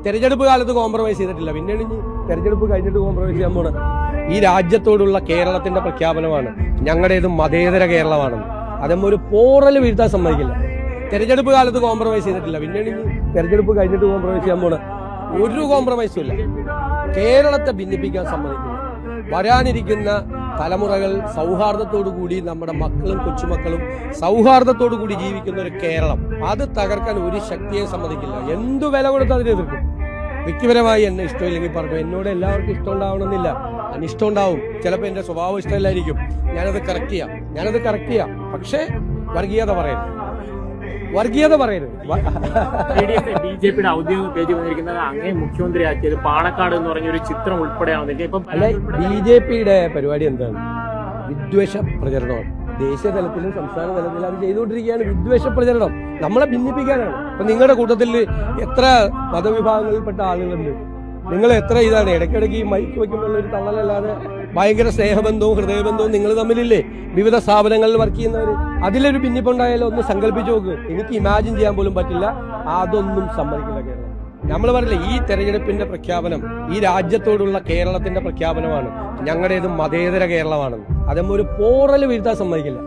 തെരഞ്ഞെടുപ്പ് കാലത്ത് കോംപ്രമൈസ് ചെയ്തിട്ടില്ല, പിന്നീട് ഇനി തെരഞ്ഞെടുപ്പ് കഴിഞ്ഞിട്ട് കോംപ്രമൈസ് ചെയ്യാൻ പോണ ഈ രാജ്യത്തോടുള്ള കേരളത്തിന്റെ പ്രഖ്യാപനമാണ് ഞങ്ങളുടേത് മതേതര കേരളമാണെന്ന്. അതമ്മ ഒരു പോറൽ വീഴ്ത്താൻ സമ്മതിക്കില്ല. തെരഞ്ഞെടുപ്പ് കാലത്ത് കോംപ്രമൈസ് ചെയ്തിട്ടില്ല, പിന്നീട് ഇനി തെരഞ്ഞെടുപ്പ് കഴിഞ്ഞിട്ട് കോംപ്രമൈസ് ചെയ്യാൻ പോണ ഒരു കോംപ്രമൈസും ഇല്ല. കേരളത്തെ ഭിന്നിപ്പിക്കാൻ സമ്മതിക്കില്ല. വരാനിരിക്കുന്ന തലമുറകൾ സൗഹാർദ്ദത്തോടു കൂടി, നമ്മുടെ മക്കളും കൊച്ചുമക്കളും സൗഹാർദ്ദത്തോടു കൂടി ജീവിക്കുന്ന ഒരു കേരളം, അത് തകർക്കാൻ ഒരു ശക്തിയെ സമ്മതിക്കില്ല. എന്തു വില കൊടുത്ത് അതിനെ എതിർക്കും. വ്യക്തിപരമായി എന്നെ ഇഷ്ടമില്ലെങ്കിൽ പറഞ്ഞു, എന്നോട് എല്ലാവർക്കും ഇഷ്ടം ഉണ്ടാവണമെന്നില്ല, അനിഷ്ടം ഉണ്ടാവും. ചിലപ്പോൾ എന്റെ സ്വഭാവം ഇഷ്ടമല്ലായിരിക്കും. ഞാനത് കറക്റ്റ് ചെയ്യാം. പക്ഷേ വർഗീയത പറയരുത്. ബിജെപിയുടെ ഔദ്യോഗിക പേജ് വന്നിരിക്കുന്നത് അങ്ങേ മുഖ്യമന്ത്രിയാക്കിയത് പാണക്കാട് എന്ന് പറഞ്ഞൊരു ചിത്രം ഉൾപ്പെടെയാണ്. ബിജെപിയുടെ പരിപാടി എന്താണ്? വിദ്വേഷ പ്രചരണമാണ്. ദേശീയ തലത്തിലും സംസ്ഥാന തലത്തിലും അത് ചെയ്തുകൊണ്ടിരിക്കുകയാണ്. വിദ്വേഷ പ്രചരണം നമ്മളെ ഭിന്നിപ്പിക്കാനാണ്. അപ്പൊ നിങ്ങളുടെ കൂട്ടത്തിൽ എത്ര മതവിഭാഗങ്ങളിൽപ്പെട്ട ആളുകളുണ്ട്? നിങ്ങൾ എത്ര ഇതാണ് ഇടയ്ക്കിടയ്ക്ക് ഈ മൈക്ക് വയ്ക്കുമ്പോൾ ഒരു തള്ളലല്ലാതെ ഭയങ്കര സ്നേഹബന്ധവും ഹൃദയബന്ധവും നിങ്ങൾ തമ്മിലില്ലേ? വിവിധ സ്ഥാപനങ്ങളിൽ വർക്ക് ചെയ്യുന്നവർ, അതിലൊരു ഭിന്നിപ്പുണ്ടായാലും ഒന്ന് സങ്കല്പിച്ചു നോക്ക്. എനിക്ക് ഇമാജിൻ ചെയ്യാൻ പോലും പറ്റില്ല. അതൊന്നും സമ്മതിക്കില്ല കേരളം. നമ്മൾ പറയില്ല, ഈ തെരഞ്ഞെടുപ്പിന്റെ പ്രഖ്യാപനം ഈ രാജ്യത്തോടുള്ള കേരളത്തിന്റെ പ്രഖ്യാപനമാണ് ഞങ്ങളുടേത് മതേതര കേരളമാണെന്ന്. അതമ്മ ഒരു പോറൽ വീഴ്ത്താൻ സമ്മതിക്കില്ല.